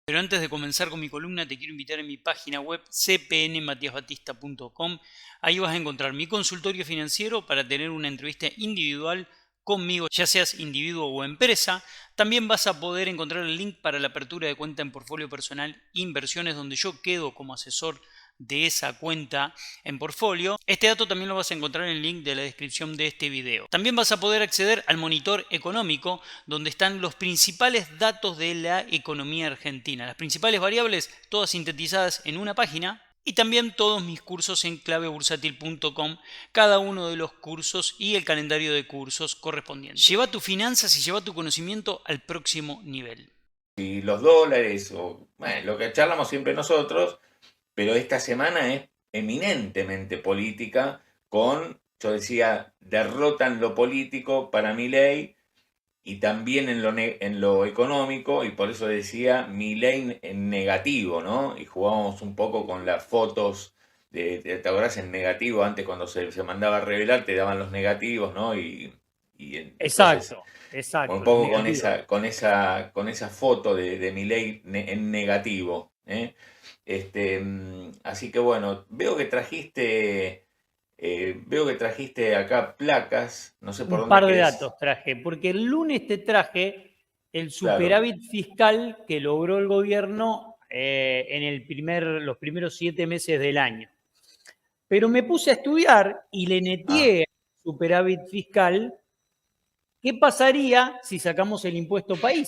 Pero antes de comenzar con mi columna, te quiero invitar a mi página web cpnmatiasbatista.com. Ahí vas a encontrar mi consultorio financiero para tener una entrevista individual conmigo, ya seas individuo o empresa. También vas a poder encontrar el link para la apertura de cuenta en Portfolio Personal Inversiones, donde yo quedo como asesor de esa cuenta en Portfolio. Este dato también lo vas a encontrar en el link de la descripción de este video. También vas a poder acceder al monitor económico, donde están los principales datos de la economía argentina, las principales variables, todas sintetizadas en una página. Y también todos mis cursos en clavebursátil.com, cada uno de los cursos y el calendario de cursos correspondientes. Lleva tus finanzas y lleva tu conocimiento al próximo nivel. Y los dólares, o bueno, lo que charlamos siempre nosotros, pero esta semana es eminentemente política, yo decía, derrota en lo político para Milei y también en lo económico, y por eso decía Milei en negativo, ¿no? Y jugábamos un poco con las fotos, ¿te acordás? En negativo, antes cuando se mandaba a revelar te daban los negativos, ¿no? Entonces, Exacto, un los poco negativos. con esa foto de Milei en negativo, ¿eh? Así que bueno, veo que trajiste acá placas, no sé por Un dónde par de querés. datos traje, porque el lunes te traje el Claro. superávit fiscal que logró el gobierno en los primeros 7 meses del año. Pero me puse a estudiar y le Ah, neteé al superávit fiscal qué pasaría si sacamos el impuesto país,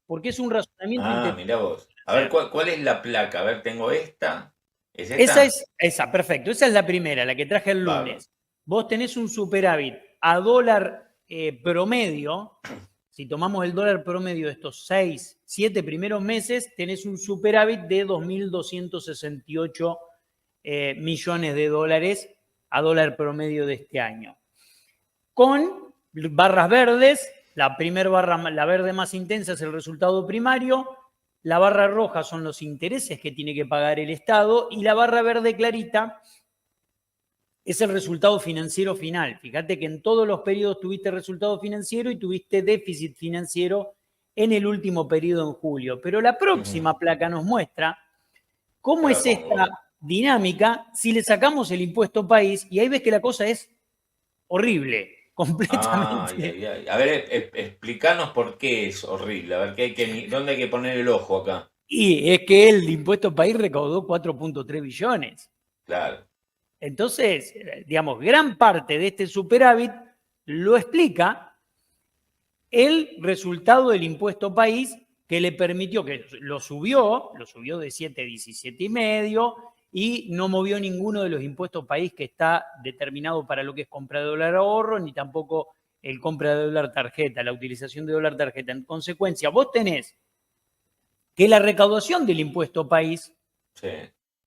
porque es un razonamiento mirá interesante vos. A ver, hacer. ¿cuál es la placa? A ver, tengo esta. ¿Es esta? Esa, perfecto. Esa es la primera, la que traje el Bárbaro. lunes. Vos tenés un superávit a dólar promedio. Si tomamos el dólar promedio de estos 6, 7 primeros meses, tenés un superávit de 2.268 millones de dólares a dólar promedio de este año. Con barras verdes, la primera barra, la verde más intensa es el resultado primario, la barra roja son los intereses que tiene que pagar el Estado y la barra verde clarita es el resultado financiero final. Fíjate que en todos los periodos tuviste resultado financiero y tuviste déficit financiero en el último periodo en julio. Pero la Ujú. próxima placa nos muestra cómo Te la es esta pongo. dinámica si le sacamos el impuesto país y ahí ves que la cosa es horrible, Ay, completamente. ay, ay. A ver, explícanos por qué es horrible. A ver, ¿dónde hay que poner el ojo acá? Y es que el impuesto país recaudó 4.3 billones. Claro. Entonces, digamos, gran parte de este superávit lo explica el resultado del impuesto país que le permitió, que lo subió de 7 a 17,5 y no movió ninguno de los impuestos país que está determinado para lo que es compra de dólar ahorro, ni tampoco el compra de dólar tarjeta, la utilización de dólar tarjeta. En consecuencia, vos tenés que la recaudación del impuesto país Sí.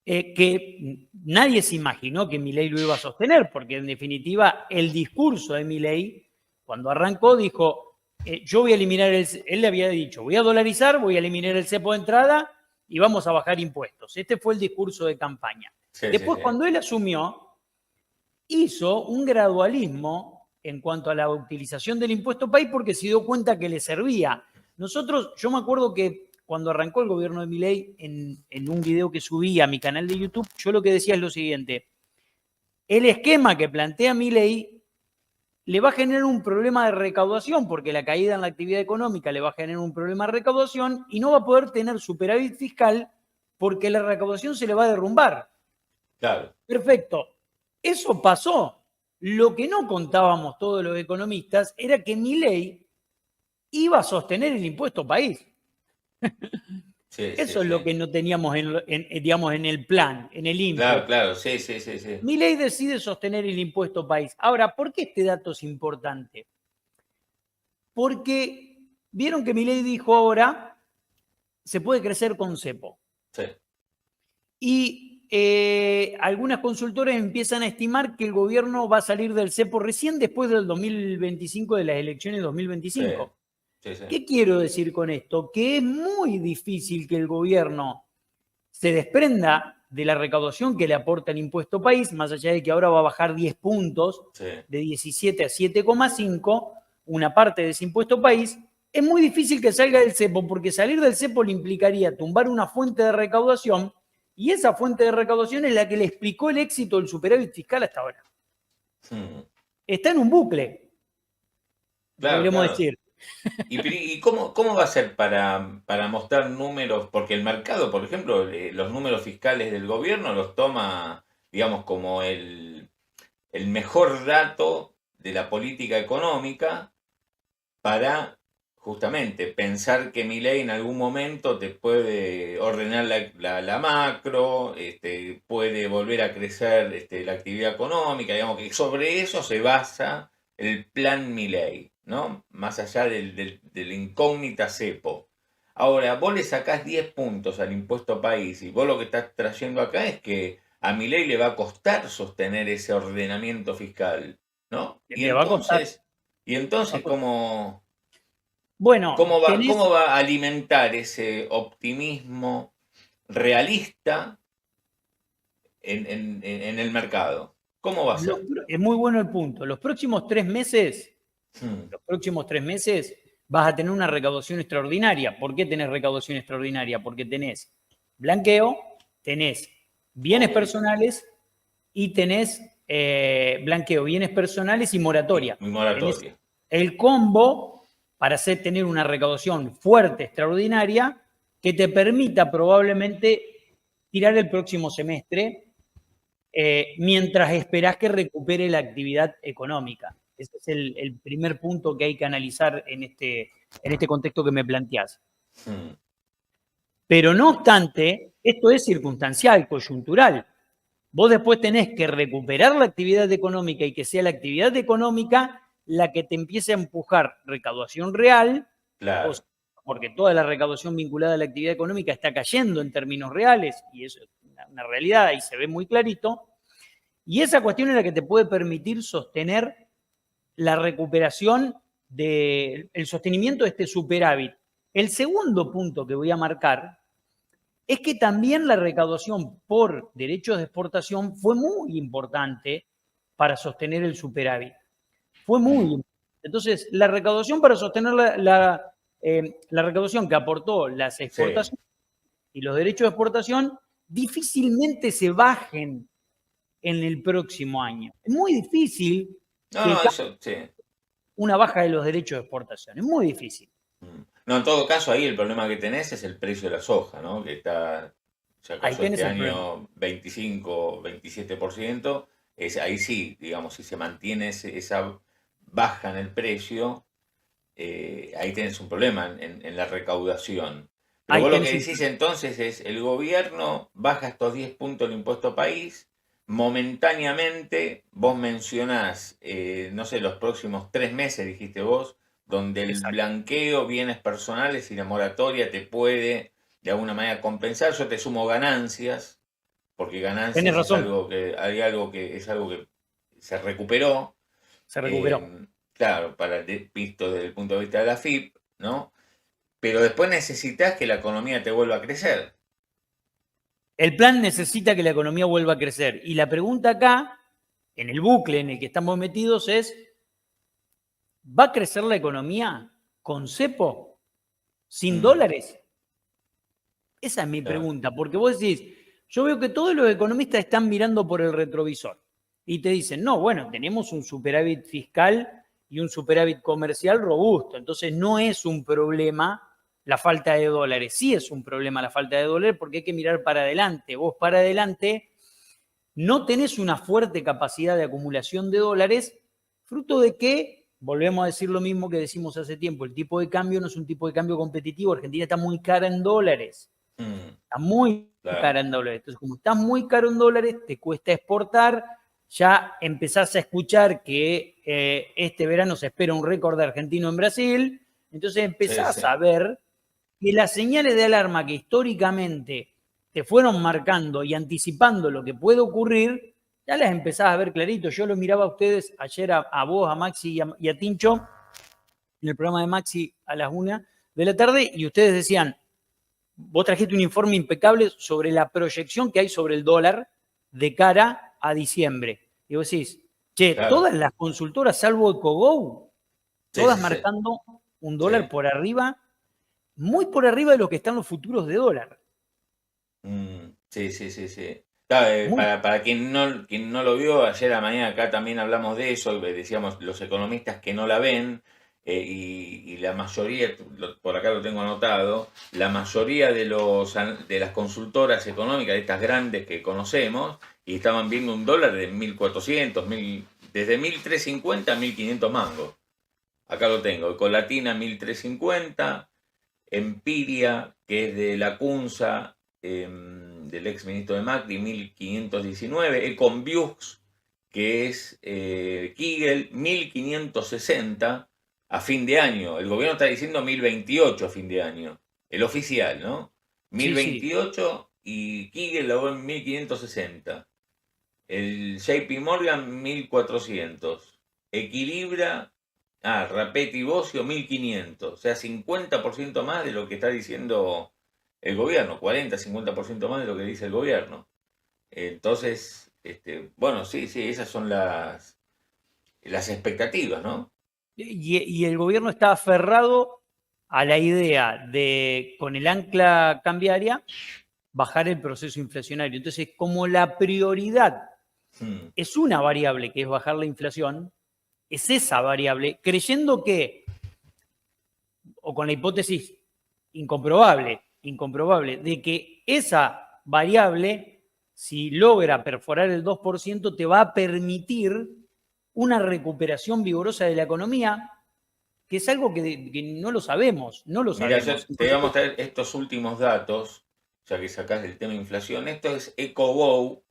que nadie se imaginó que Milei lo iba a sostener, porque en definitiva el discurso de Milei, cuando arrancó, dijo, yo voy a eliminar, él le había dicho, voy a dolarizar, voy a eliminar el cepo de entrada y vamos a bajar impuestos. Este fue el discurso de campaña. Sí, sí, Después, sí. cuando él asumió, hizo un gradualismo en cuanto a la utilización del impuesto país porque se dio cuenta que le servía. Yo me acuerdo que cuando arrancó el gobierno de Milei, en un video que subí a mi canal de YouTube, yo lo que decía es lo siguiente: el esquema que plantea Milei le va a generar un problema de recaudación, porque la caída en la actividad económica le va a generar un problema de recaudación y no va a poder tener superávit fiscal porque la recaudación se le va a derrumbar. Claro. Perfecto. Eso pasó. Lo que no contábamos todos los economistas era que Milei iba a sostener el impuesto país. Sí, sí, Eso es sí. lo que no teníamos digamos, en el plan, en el Claro, input. claro. Sí, sí, sí, sí. Milei decide sostener el impuesto país. Ahora, ¿por qué este dato es importante? Porque vieron que Milei dijo ahora se puede crecer con cepo. Sí. Y algunas consultoras empiezan a estimar que el gobierno va a salir del cepo recién después del 2025, de las elecciones Sí. 2025. Sí, sí. ¿Qué quiero decir con esto? Que es muy difícil que el gobierno se desprenda de la recaudación que le aporta el impuesto país, más allá de que ahora va a bajar 10 puntos Sí. de 17 a 7,5, una parte de ese impuesto país, es muy difícil que salga del cepo, porque salir del cepo le implicaría tumbar una fuente de recaudación, y esa fuente de recaudación es la que le explicó el éxito del superávit fiscal hasta ahora. Está en un bucle, Claro, podríamos claro. decir. ¿Y cómo va a ser para mostrar números? Porque el mercado, por ejemplo, los números fiscales del gobierno los toma, digamos, como el mejor dato de la política económica para justamente pensar que Milei en algún momento te puede ordenar la macro, puede volver a crecer la actividad económica, digamos que sobre eso se basa el plan Milei, ¿no? Más allá de la incógnita cepo. Ahora, vos le sacás 10 puntos al impuesto país y vos lo que estás trayendo acá es que a Milei le va a costar sostener ese ordenamiento fiscal, ¿no? Le va a costar. Y entonces ¿cómo, Bueno, cómo va a alimentar ese optimismo realista en el mercado? ¿Cómo va a ser? Es muy bueno el punto. Los próximos 3 meses vas a tener una recaudación extraordinaria. ¿Por qué tenés recaudación extraordinaria? Porque tenés blanqueo, tenés bienes personales y tenés blanqueo, bienes personales y moratoria. Y moratoria. Tenés el combo para tener una recaudación fuerte, extraordinaria, que te permita probablemente tirar el próximo semestre mientras esperás que recupere la actividad económica. Ese es el primer punto que hay que analizar en este contexto que me planteás. Pero no obstante, esto es circunstancial, coyuntural. Vos después tenés que recuperar la actividad económica y que sea la actividad económica la que te empiece a empujar recaudación real, claro. porque toda la recaudación vinculada a la actividad económica está cayendo en términos reales, y eso es una realidad y se ve muy clarito. Y esa cuestión es la que te puede permitir sostener la recuperación del sostenimiento de este superávit. El segundo punto que voy a marcar es que también la recaudación por derechos de exportación fue muy importante para sostener el superávit. Fue muy importante. Entonces, la recaudación para sostener la recaudación que aportó las exportaciones y los derechos de exportación difícilmente se bajen en el próximo año. Es muy difícil una baja de los derechos de exportación. Es muy difícil. No, en todo caso, ahí el problema que tenés es el precio de la soja, ¿no? Que está, ya acaso este año 25, 27%. Ahí sí, digamos, si se mantiene esa baja en el precio, ahí tenés un problema en la recaudación. Pero vos lo que decís entonces es, el gobierno baja estos 10 puntos el impuesto país, momentáneamente vos mencionás, no sé, los próximos 3 meses, dijiste vos, donde el blanqueo, bienes personales y la moratoria te puede de alguna manera compensar. Yo te sumo ganancias, porque ganancias es algo que es algo que se recuperó. Se recuperó. Claro, visto desde el punto de vista de la FIP, ¿no? Pero después necesitas que la economía te vuelva a crecer. El plan necesita que la economía vuelva a crecer. Y la pregunta acá, en el bucle en el que estamos metidos, es: ¿va a crecer la economía con cepo? ¿Sin dólares? Esa es mi pregunta, porque vos decís, yo veo que todos los economistas están mirando por el retrovisor y te dicen, no, bueno, tenemos un superávit fiscal y un superávit comercial robusto, entonces no es un problema la falta de dólares. Sí es un problema la falta de dólares porque hay que mirar para adelante. Vos para adelante no tenés una fuerte capacidad de acumulación de dólares, fruto de que, volvemos a decir lo mismo que decimos hace tiempo, el tipo de cambio no es un tipo de cambio competitivo. Argentina está muy cara en dólares. Está muy cara en dólares. Entonces, como estás muy caro en dólares, te cuesta exportar. Ya empezás a escuchar que este verano se espera un récord de argentino en Brasil. Entonces empezás a ver que las señales de alarma que históricamente te fueron marcando y anticipando lo que puede ocurrir, ya las empezás a ver clarito. Yo lo miraba a ustedes ayer, a vos, a Maxi y a Tincho, en el programa de Maxi a las 1 de la tarde, y ustedes decían, vos trajiste un informe impecable sobre la proyección que hay sobre el dólar de cara a diciembre. Y vos decís, che, todas las consultoras, salvo EcoGo, todas marcando Un dólar Sí. por arriba, muy por arriba de lo que están los futuros de dólar. Sí, sí, sí, sí. Claro, Muy, para quien no lo vio, ayer a la mañana acá también hablamos de eso, decíamos los economistas que no la ven, y la mayoría, por acá lo tengo anotado, la mayoría de las consultoras económicas, de estas grandes que conocemos, y estaban viendo un dólar de 1.400, desde 1.350 a 1.500 mangos. Acá lo tengo, Ecolatina 1.350, Empiria, que es de la CUNSA, del ex ministro de Macri, 1519, Econviux, que es Kigel, 1560 a fin de año. El gobierno está diciendo 1028 a fin de año, el oficial, ¿no? sí, sí. 1028 y Kigel lo ve en 1560. El JP Morgan 1400. Equilibra, Rapetti Bocio 1500. O sea, 50% más de lo que está diciendo el gobierno. 40-50% más de lo que dice el gobierno. Entonces, bueno, sí, sí, esas son las expectativas, ¿no? Y el gobierno está aferrado a la idea de, con el ancla cambiaria, bajar el proceso inflacionario. Entonces, como la prioridad Hmm. es una variable, que es bajar la inflación, es esa variable, creyendo que, o con la hipótesis incomprobable, de que esa variable, si logra perforar el 2%, te va a permitir una recuperación vigorosa de la economía, que es algo que no lo sabemos, no lo Mira, yo sabemos. te voy a Entonces, mostrar estos últimos datos, ya que sacás el tema de inflación. Esto es EcoBow,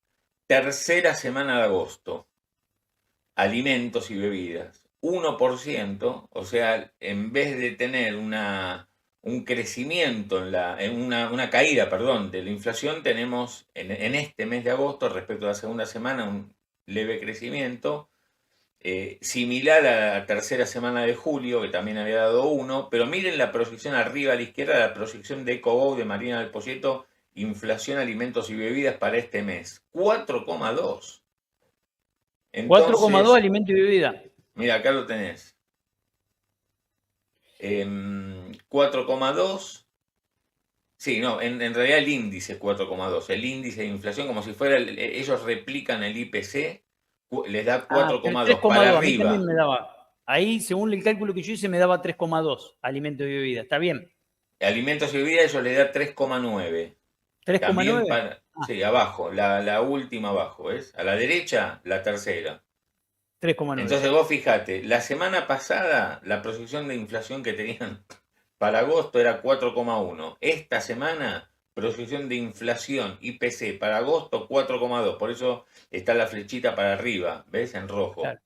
tercera semana de agosto. Alimentos y bebidas. 1%, o sea, en vez de tener un crecimiento, una caída, perdón, de la inflación, tenemos en este mes de agosto, respecto a la segunda semana, un leve crecimiento, similar a la tercera semana de julio, que también había dado 1, pero miren la proyección arriba a la izquierda, la proyección de EcoBow de Marina del Poyeto, inflación, alimentos y bebidas para este mes, 4,2. 4,2 Entonces, alimento y bebida. mira, acá lo tenés. 4,2. Sí, no, en realidad el índice es 4,2. El índice de inflación, como si fuera, ellos replican el IPC, les da Ah, 4,2 para 3,2, a mí también arriba. me daba. Ahí, según el cálculo que yo hice, me daba 3,2 alimento y bebida. ¿Está bien? Alimentos y bebidas, ellos les da 3,9. También 3,9. para, Ah, sí, abajo, la última abajo, ¿ves? A la derecha, la tercera. 3,9. Entonces vos fijate, la semana pasada la proyección de inflación que tenían para agosto era 4,1. Esta semana, proyección de inflación IPC para agosto 4,2. Por eso está la flechita para arriba, ¿ves? En rojo. Claro.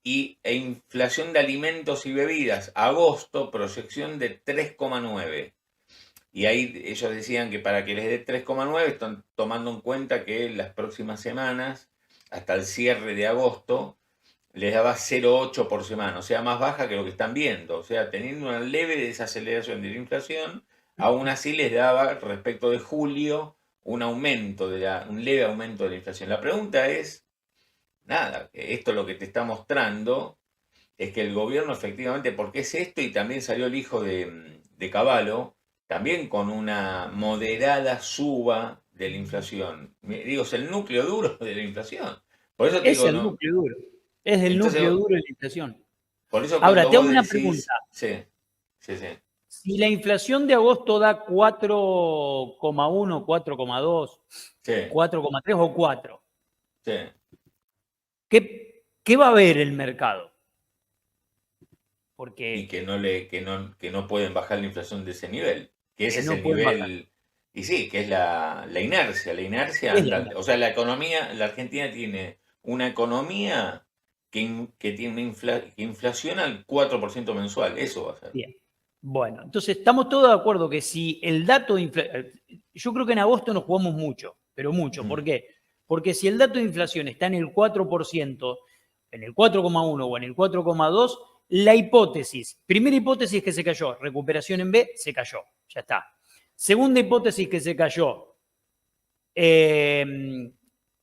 E inflación de alimentos y bebidas, agosto, proyección de 3,9. Y ahí ellos decían que para que les dé 3,9 están tomando en cuenta que las próximas semanas, hasta el cierre de agosto, les daba 0,8 por semana, o sea, más baja que lo que están viendo. O sea, teniendo una leve desaceleración de la inflación, aún así les daba, respecto de julio, un leve aumento de la inflación. La pregunta es, nada, esto lo que te está mostrando es que el gobierno efectivamente, porque es esto, y también salió el hijo de Cavallo, también con una moderada suba de la inflación. Digo, es el núcleo duro de la inflación. Por eso te Es digo, el no. núcleo duro. Es el Entonces, núcleo duro de la inflación. por eso Ahora, cuando te hago vos una pregunta. decís, sí, sí, sí, Si la inflación de agosto da 4,1, 4,2, sí, 4,3 o 4, sí. ¿qué va a ver el mercado? Y Porque que no pueden bajar la inflación de ese nivel. Que ese es no el pueden bajar. nivel. Y sí, que es la inercia. La inercia Es la anda. O inercia. sea, la economía, la Argentina tiene una economía que tiene que inflaciona al 4% mensual. Eso va a ser. Bien. Bueno, entonces estamos todos de acuerdo que si el dato de inflación, yo creo que en agosto nos jugamos mucho, pero mucho. ¿Por Mm, qué? Porque si el dato de inflación está en el 4%, en el 4,1 o en el 4,2, la hipótesis, primera hipótesis que se cayó, recuperación en B, se cayó, ya está. Segunda hipótesis que se cayó,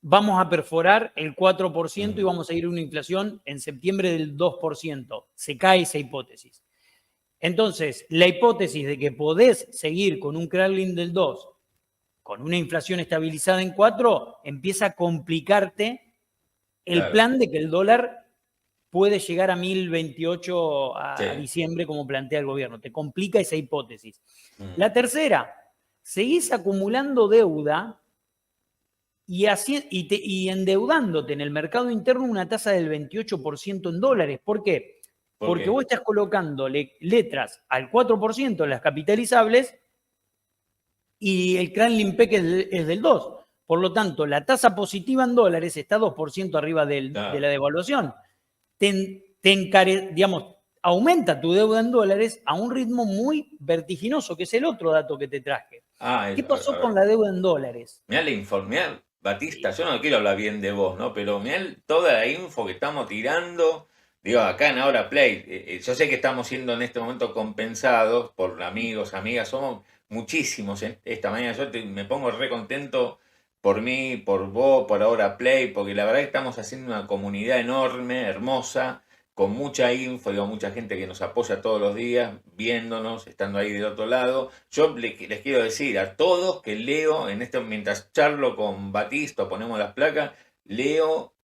vamos a perforar el 4% y mm, vamos a ir a una inflación en septiembre del 2%. Se cae esa hipótesis. Entonces, la hipótesis de que podés seguir con un Kremlin del 2, con una inflación estabilizada en 4, empieza a complicarte el Claro. plan de que el dólar puede llegar a 1028 a Sí. diciembre, como plantea el gobierno. Te complica esa hipótesis. Mm. La tercera, seguís acumulando deuda y endeudándote en el mercado interno una tasa del 28% en dólares. ¿Por qué? ¿Por Porque qué? vos estás colocando letras al 4% en las capitalizables y el Kremlin PEC es del 2%. Por lo tanto, la tasa positiva en dólares está 2% arriba de Claro. la devaluación. Digamos, aumenta tu deuda en dólares a un ritmo muy vertiginoso, que es el otro dato que te traje. ¿Qué pasó con la deuda en dólares? Mirá la info, mirá, Batista, yo no quiero hablar bien de vos, ¿no? Pero mirá toda la info que estamos tirando, digo, acá en Ahora Play, yo sé que estamos siendo en este momento compensados por amigos, amigas, somos muchísimos esta mañana, me pongo re contento por mí, por vos, por Ahora Play, porque la verdad que estamos haciendo una comunidad enorme, hermosa, con mucha info, digo, mucha gente que nos apoya todos los días, viéndonos, estando ahí del otro lado. Yo les quiero decir a todos que leo, mientras charlo con Batista, ponemos las placas, leo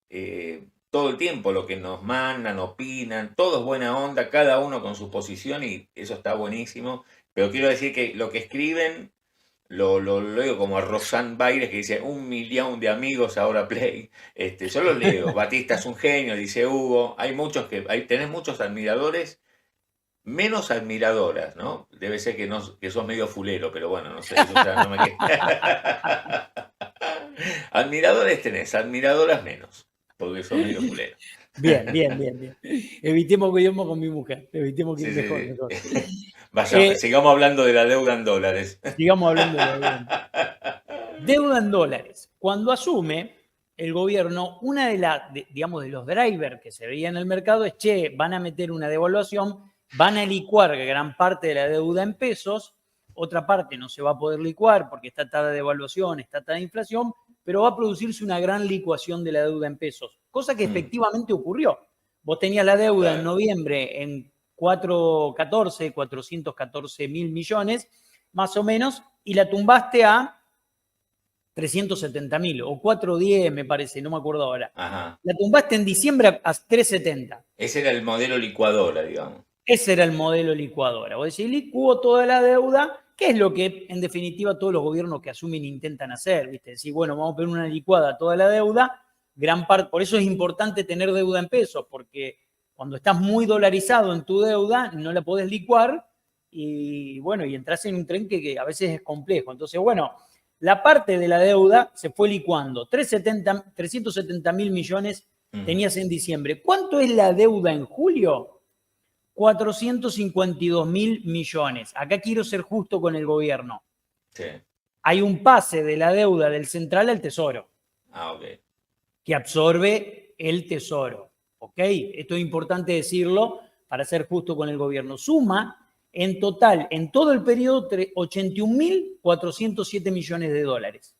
todo el tiempo lo que nos mandan, opinan, todo es buena onda, cada uno con su posición y eso está buenísimo. Pero quiero decir que lo que escriben lo leo como a Rosanne Baires que dice 1 millón de amigos Ahora Play. Yo lo leo. Batista es un genio, dice Hugo. Tenés muchos admiradores, menos admiradoras, ¿no? Debe ser que sos medio fulero, pero bueno, no sé. Yo ya no me Admiradores tenés, admiradoras menos, porque sos medio fulero. Bien. Evitemos que íbamos con mi mujer. Evitemos que Sí, mejor. Sigamos hablando de la deuda en dólares. Sigamos hablando de la deuda. Deuda en dólares. Cuando asume el gobierno, una de los drivers que se veía en el mercado es, van a meter una devaluación, van a licuar gran parte de la deuda en pesos, otra parte no se va a poder licuar porque está atada de devaluación, está atada de inflación, pero va a producirse una gran licuación de la deuda en pesos, cosa que efectivamente ocurrió. Vos tenías la deuda en noviembre en 414 mil millones, más o menos, y la tumbaste a 370.000 o 410, me parece, no me acuerdo ahora. Ajá. La tumbaste en diciembre a 370. Ese era el modelo licuadora, digamos. Ese era el modelo licuadora. Vos decís, licuo toda la deuda, que es lo que, en definitiva, todos los gobiernos que asumen intentan hacer, ¿viste? Decir, bueno, vamos a poner una licuada a toda la deuda, gran parte, por eso es importante tener deuda en pesos, porque cuando estás muy dolarizado en tu deuda, no la podés licuar y, bueno, y entras en un tren que a veces es complejo. Entonces, bueno, la parte de la deuda se fue licuando. 370 mil millones tenías en diciembre. ¿Cuánto es la deuda en julio? 452 mil millones. Acá quiero ser justo con el gobierno. Sí. Hay un pase de la deuda del central al tesoro. Ok. Que absorbe el tesoro. ¿Ok? Esto es importante decirlo para ser justo con el gobierno. Suma en total, en todo el periodo, 81.407 millones de dólares.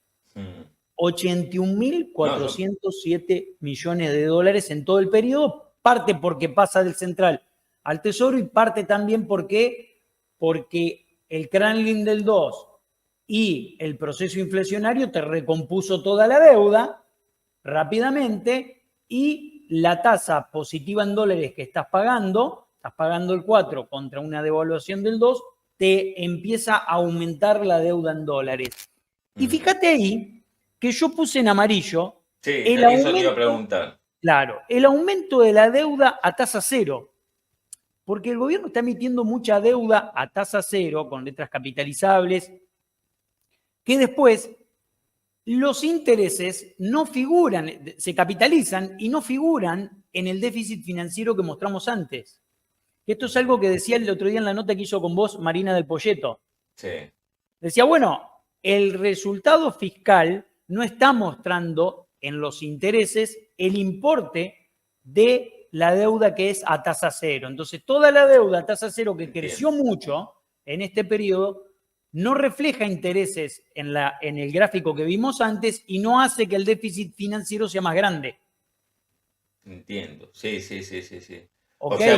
81.407 millones de dólares en todo el periodo, parte porque pasa del central al tesoro y parte también porque el Kremlin del 2 y el proceso inflacionario te recompuso toda la deuda rápidamente y la tasa positiva en dólares que estás pagando el 4 contra una devaluación del 2, te empieza a aumentar la deuda en dólares. Y fíjate ahí que yo puse en amarillo eso te iba a preguntar. Claro, el aumento de la deuda a tasa cero. Porque el gobierno está emitiendo mucha deuda a tasa cero, con letras capitalizables, que después los intereses no figuran, se capitalizan y no figuran en el déficit financiero que mostramos antes. Esto es algo que decía el otro día en la nota que hizo con vos Marina del Poyeto. Sí. Decía, bueno, el resultado fiscal no está mostrando en los intereses el importe de la deuda que es a tasa cero. Entonces, toda la deuda a tasa cero que creció mucho en este periodo no refleja intereses en el gráfico que vimos antes y no hace que el déficit financiero sea más grande. Entiendo. Sí. O ¿ok? sea,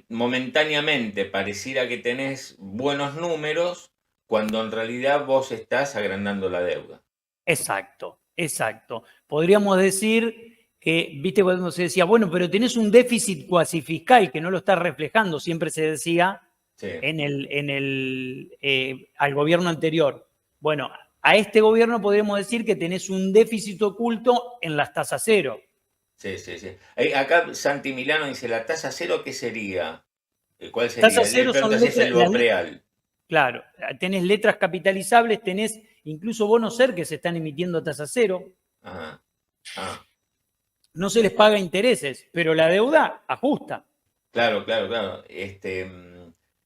momentáneamente pareciera que tenés buenos números cuando en realidad vos estás agrandando la deuda. Exacto, exacto. Podríamos decir que, viste, cuando se decía, bueno, pero tenés un déficit cuasi fiscal que no lo estás reflejando, siempre se decía Sí, al gobierno anterior. Bueno, a este gobierno podríamos decir que tenés un déficit oculto en las tasas cero. sí, sí, sí. Acá Santi Milano dice, ¿la tasa cero qué sería? ¿Cuál sería? Tasas Él cero son pregunta si es letras, el BOPREAL. claro, tenés letras capitalizables, tenés incluso bonos SER que se están emitiendo a tasa cero. Ajá. Ah, No se les paga intereses, pero la deuda ajusta. claro, claro, claro.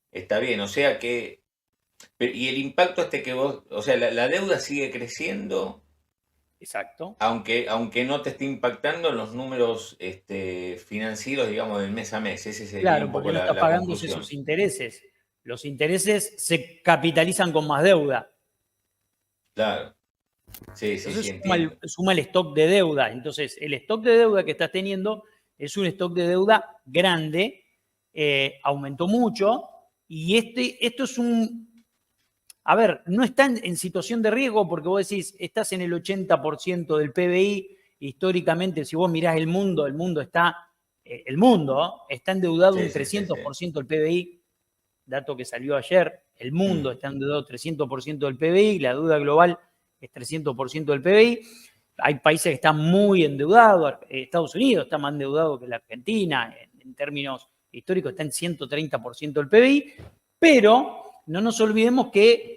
Está bien, o sea que... Y el impacto que vos, o sea, la deuda sigue creciendo, Exacto. aunque no te esté impactando en los números financieros, digamos, del mes a mes. Ese sería Claro, un porque poco no está la pagándose sus conclusión. intereses. Los intereses se capitalizan con más deuda. Claro. Sí, sí, sí, Entonces entiendo. suma el stock de deuda. Entonces, el stock de deuda que estás teniendo es un stock de deuda grande, aumentó mucho, y esto es a ver, no están en situación de riesgo porque vos decís, estás en el 80% del PBI, históricamente, si vos mirás el mundo está endeudado Sí, un sí, sí, sí. 300% del PBI, dato que salió ayer, el mundo Mm, está endeudado 300% del PBI, la deuda global es 300% del PBI. Hay países que están muy endeudados, Estados Unidos está más endeudado que la Argentina, en términos históricos está en 130% del PBI, pero no nos olvidemos que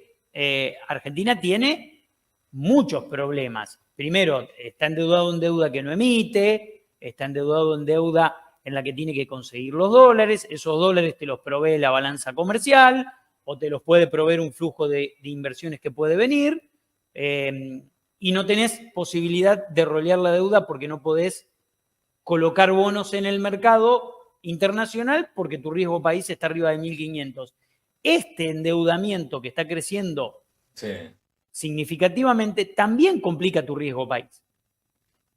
Argentina tiene muchos problemas. Primero, está endeudado en deuda que no emite, está endeudado en deuda en la que tiene que conseguir los dólares, esos dólares te los provee la balanza comercial o te los puede proveer un flujo de inversiones que puede venir, y no tenés posibilidad de rolear la deuda porque no podés colocar bonos en el mercado internacional porque tu riesgo país está arriba de 1.500. Este endeudamiento que está creciendo sí. significativamente también complica tu riesgo país.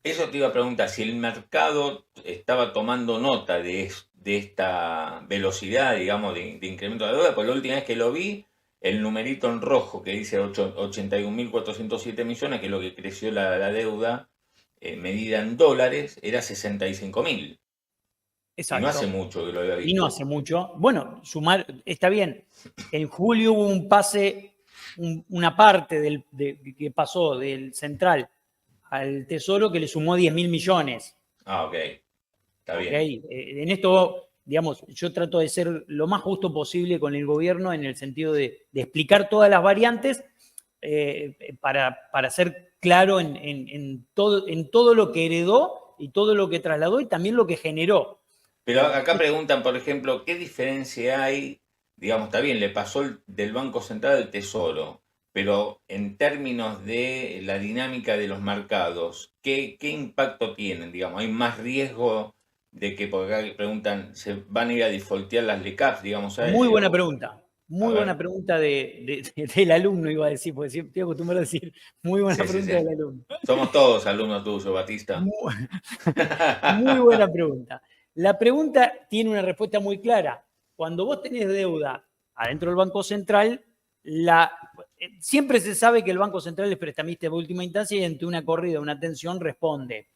Eso te iba a preguntar, si el mercado estaba tomando nota de esta velocidad, digamos, de incremento de la deuda, pues la última vez que lo vi, el numerito en rojo que dice 81.407 millones, que es lo que creció la deuda medida en dólares, era 65.000. Y no hace Exacto. mucho que lo había Y no visto. hace mucho. Bueno, sumar, está bien. En julio hubo un pase, una parte que pasó del central al tesoro que le sumó 10.000 millones. Ah, ok, está ¿Ok? bien. En esto, digamos, yo trato de ser lo más justo posible con el gobierno en el sentido de explicar todas las variantes, para ser claro en todo lo que heredó y todo lo que trasladó y también lo que generó. Pero acá preguntan, por ejemplo, ¿qué diferencia hay? Digamos, está bien, le pasó del Banco Central al Tesoro, pero en términos de la dinámica de los mercados, ¿qué impacto tienen? Digamos, ¿hay más riesgo de que, porque acá preguntan, se van a ir a defaultear las LECAPs, digamos, Muy buena o, pregunta. a Muy buena ver, pregunta del alumno, iba a decir, porque estoy acostumbrado a decir muy buena sí, sí, pregunta sí. del alumno. Somos todos alumnos tuyos, Batista. Muy, muy buena pregunta. La pregunta tiene una respuesta muy clara. Cuando vos tenés deuda adentro del Banco Central, siempre se sabe que el Banco Central es prestamista de última instancia y ante una corrida, una tensión, responde.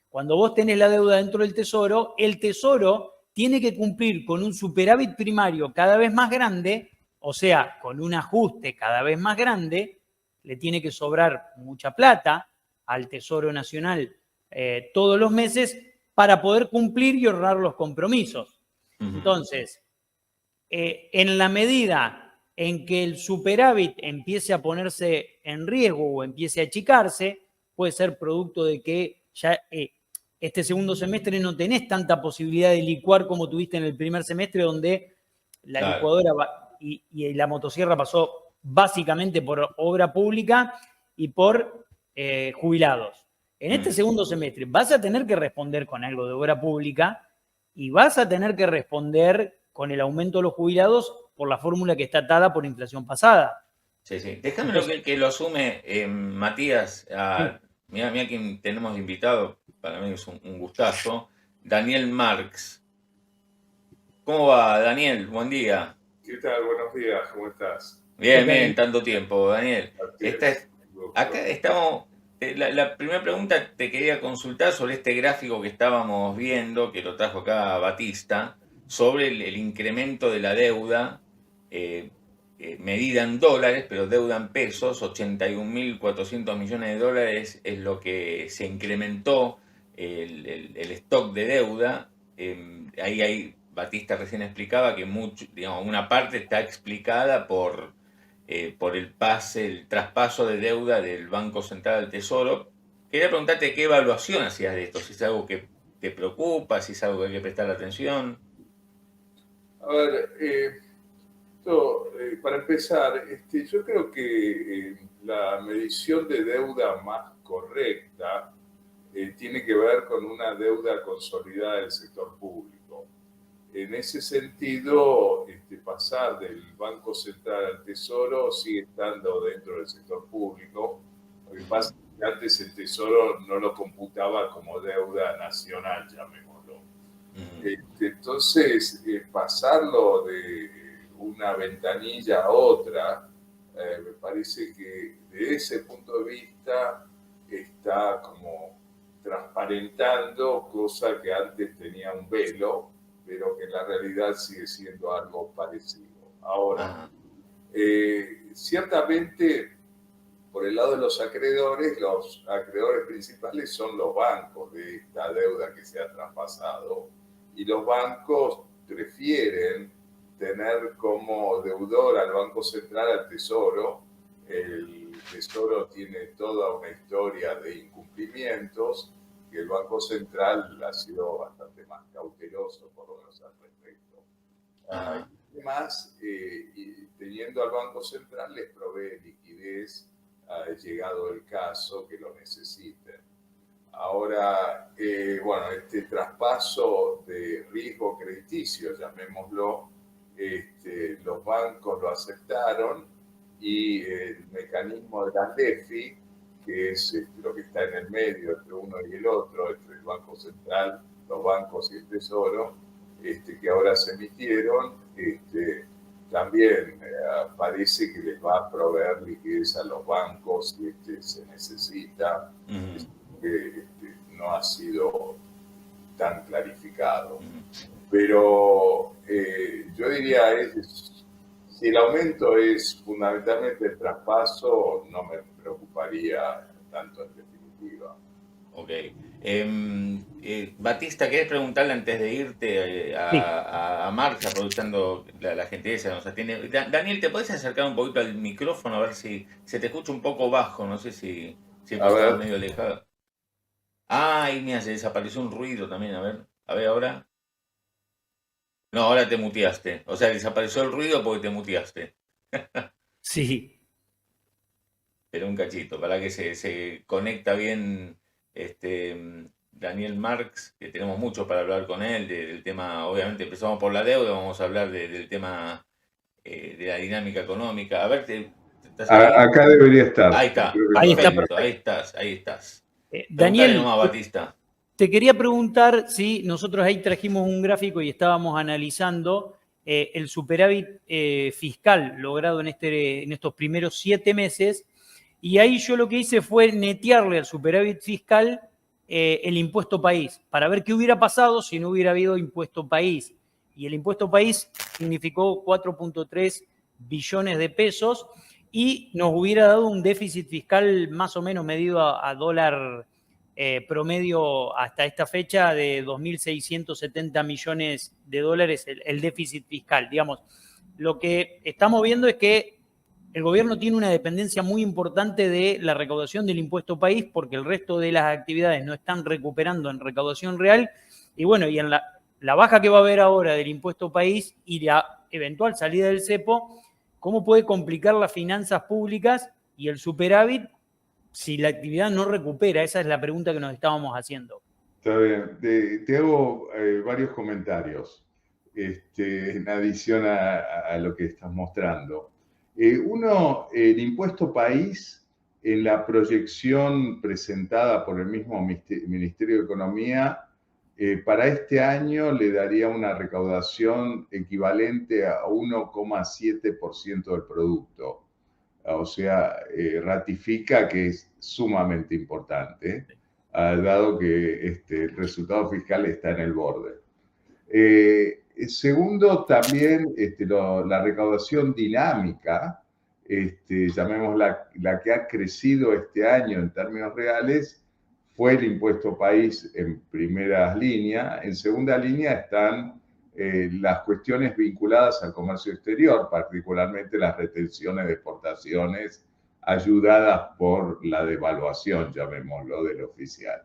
Cuando vos tenés la deuda dentro del Tesoro, el Tesoro tiene que cumplir con un superávit primario cada vez más grande, o sea, con un ajuste cada vez más grande, le tiene que sobrar mucha plata al Tesoro Nacional todos los meses para poder cumplir y honrar los compromisos. Ujú. Entonces, en la medida en que el superávit empiece a ponerse en riesgo o empiece a achicarse, puede ser producto de que ya este segundo semestre no tenés tanta posibilidad de licuar como tuviste en el primer semestre, donde la Claro. licuadora y la motosierra pasó básicamente por obra pública y por jubilados. En este Mm. segundo semestre vas a tener que responder con algo de obra pública y vas a tener que responder con el aumento de los jubilados por la fórmula que está atada por inflación pasada. Sí, sí. Déjamelo Entonces, que lo asume Matías. sí, Mira, mira quién tenemos de invitado. Para mí es un gustazo. Daniel Marx. ¿Cómo va, Daniel? Buen día. ¿Qué tal? Buenos días, ¿cómo estás? Bien, tal? bien, tanto tiempo, Daniel. Así Esta es, es, acá doctor. estamos. La primera pregunta te quería consultar sobre este gráfico que estábamos viendo, que lo trajo acá Batista, sobre el incremento de la deuda, eh, medida en dólares, pero deuda en pesos. 81.400 millones de dólares es lo que se incrementó el stock de deuda. Ahí Batista recién explicaba que digamos, una parte está explicada por el traspaso de deuda del Banco Central al Tesoro. Quería preguntarte qué evaluación hacías de esto, si es algo que te preocupa, si es algo que hay que prestar atención. A ver, para empezar, yo creo que la medición de deuda más correcta tiene que ver con una deuda consolidada del sector público. En ese sentido, pasar del Banco Central al Tesoro sigue estando dentro del sector público. Lo que pasa es que antes el Tesoro no lo computaba como deuda nacional, llamémoslo. Entonces, pasarlo de una ventanilla a otra, me parece que de ese punto de vista está como transparentando cosa que antes tenía un velo, pero que en la realidad sigue siendo algo parecido. Ahora, ciertamente, por el lado de los acreedores principales son los bancos de esta deuda que se ha traspasado, y los bancos prefieren tener como deudor al Banco Central al Tesoro. El Tesoro tiene toda una historia de incumplimientos que el Banco Central ha sido bastante más cauteloso, por lo menos al respecto. Además, teniendo al Banco Central les provee liquidez, llegado el caso que lo necesiten. Ahora, bueno, este traspaso de riesgo crediticio, llamémoslo, los bancos lo aceptaron, y el mecanismo de la DEFI, que es lo que está en el medio entre uno y el otro, entre el Banco Central, los bancos y el Tesoro, que ahora se emitieron, también parece que les va a proveer liquidez a los bancos si se necesita. Que no ha sido tan clarificado. Pero yo diría, si el aumento es fundamentalmente el traspaso, no me preocuparía tanto en definitiva. Ok. Batista, ¿querés preguntarle antes de irte a Marx, aprovechando la gentileza que nos atiende? Daniel, ¿te podés acercar un poquito al micrófono a ver si se te escucha un poco bajo? No sé si estás medio alejado. Ay, mira, se desapareció un ruido también. A ver ahora. No, ahora te muteaste. O sea, desapareció el ruido porque te muteaste. Sí. Pero un cachito, para que se conecta bien Daniel Marx, que tenemos mucho para hablar con él, del tema. Obviamente empezamos por la deuda, vamos a hablar del tema de la dinámica económica. A ver, ¿estás ahí? Acá debería estar. Ahí está, Ahí está, perfecto, ahí estás. Daniel, nomás, Batista. te quería preguntar si nosotros ahí trajimos un gráfico y estábamos analizando el superávit fiscal logrado en estos primeros 7 meses, y ahí yo lo que hice fue netearle al superávit fiscal el impuesto país, para ver qué hubiera pasado si no hubiera habido impuesto país. Y el impuesto país significó 4.3 billones de pesos y nos hubiera dado un déficit fiscal más o menos medido a dólar promedio hasta esta fecha de 2.670 millones de dólares el déficit fiscal. Digamos, lo que estamos viendo es que el gobierno tiene una dependencia muy importante de la recaudación del impuesto país, porque el resto de las actividades no están recuperando en recaudación real. Y bueno, y en la baja que va a haber ahora del impuesto país y la eventual salida del cepo, ¿cómo puede complicar las finanzas públicas y el superávit si la actividad no recupera? Esa es la pregunta que nos estábamos haciendo. Está bien. Te hago varios comentarios en adición a lo que estás mostrando. Uno, el impuesto país, en la proyección presentada por el mismo Ministerio de Economía, para este año le daría una recaudación equivalente a 1,7% del producto. O sea, ratifica que es sumamente importante, dado que el resultado fiscal está en el borde. Segundo, también la recaudación dinámica, llamémosla la que ha crecido este año en términos reales, fue el impuesto país en primera línea. En segunda línea están las cuestiones vinculadas al comercio exterior, particularmente las retenciones de exportaciones ayudadas por la devaluación, llamémoslo, del oficial.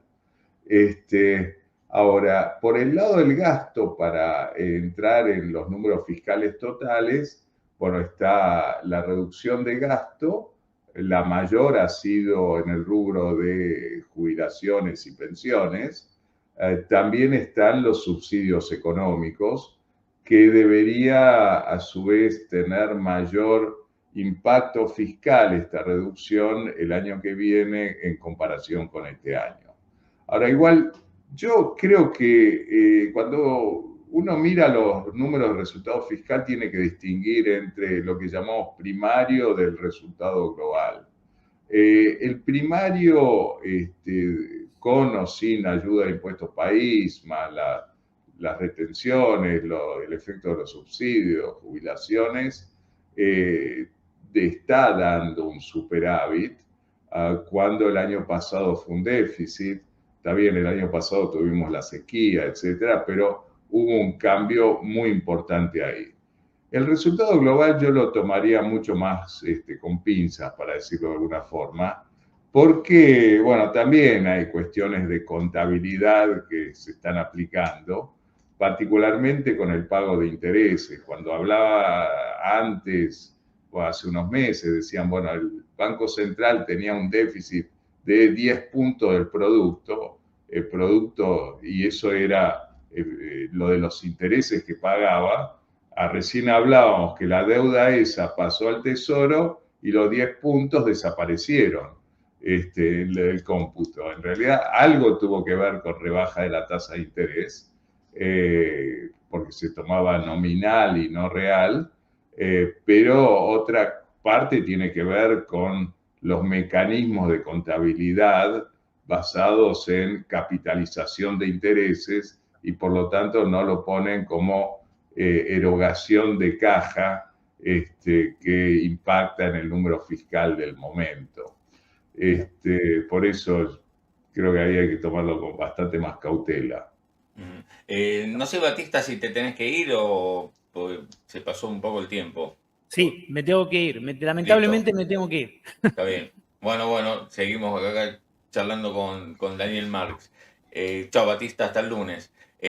Ahora, por el lado del gasto, para entrar en los números fiscales totales, bueno, está la reducción de gasto. La mayor ha sido en el rubro de jubilaciones y pensiones. También están los subsidios económicos, que debería a su vez tener mayor impacto fiscal esta reducción el año que viene en comparación con este año. Ahora, igual, yo creo que cuando uno mira los números de resultado fiscal, tiene que distinguir entre lo que llamamos primario del resultado global. El primario, con o sin ayuda de impuestos país, más las retenciones, el efecto de los subsidios, jubilaciones, está dando un superávit, cuando el año pasado fue un déficit. Está bien, el año pasado tuvimos la sequía, etcétera, pero hubo un cambio muy importante ahí. El resultado global yo lo tomaría mucho más con pinzas, para decirlo de alguna forma, porque, bueno, también hay cuestiones de contabilidad que se están aplicando, particularmente con el pago de intereses. Cuando hablaba antes, o hace unos meses, decían, bueno, el Banco Central tenía un déficit de 10 puntos del producto, y eso era lo de los intereses que pagaba. Recién hablábamos que la deuda esa pasó al Tesoro y los 10 puntos desaparecieron del cómputo. En realidad, algo tuvo que ver con rebaja de la tasa de interés, porque se tomaba nominal y no real, pero otra parte tiene que ver con los mecanismos de contabilidad basados en capitalización de intereses, y por lo tanto no lo ponen como erogación de caja que impacta en el número fiscal del momento. Por eso creo que ahí hay que tomarlo con bastante más cautela. No sé, Batista, si te tenés que ir o se pasó un poco el tiempo. Sí, me tengo que ir. Lamentablemente me tengo que ir. Está bien. Bueno, seguimos acá charlando con Daniel Marx. Chao, Batista, hasta el lunes.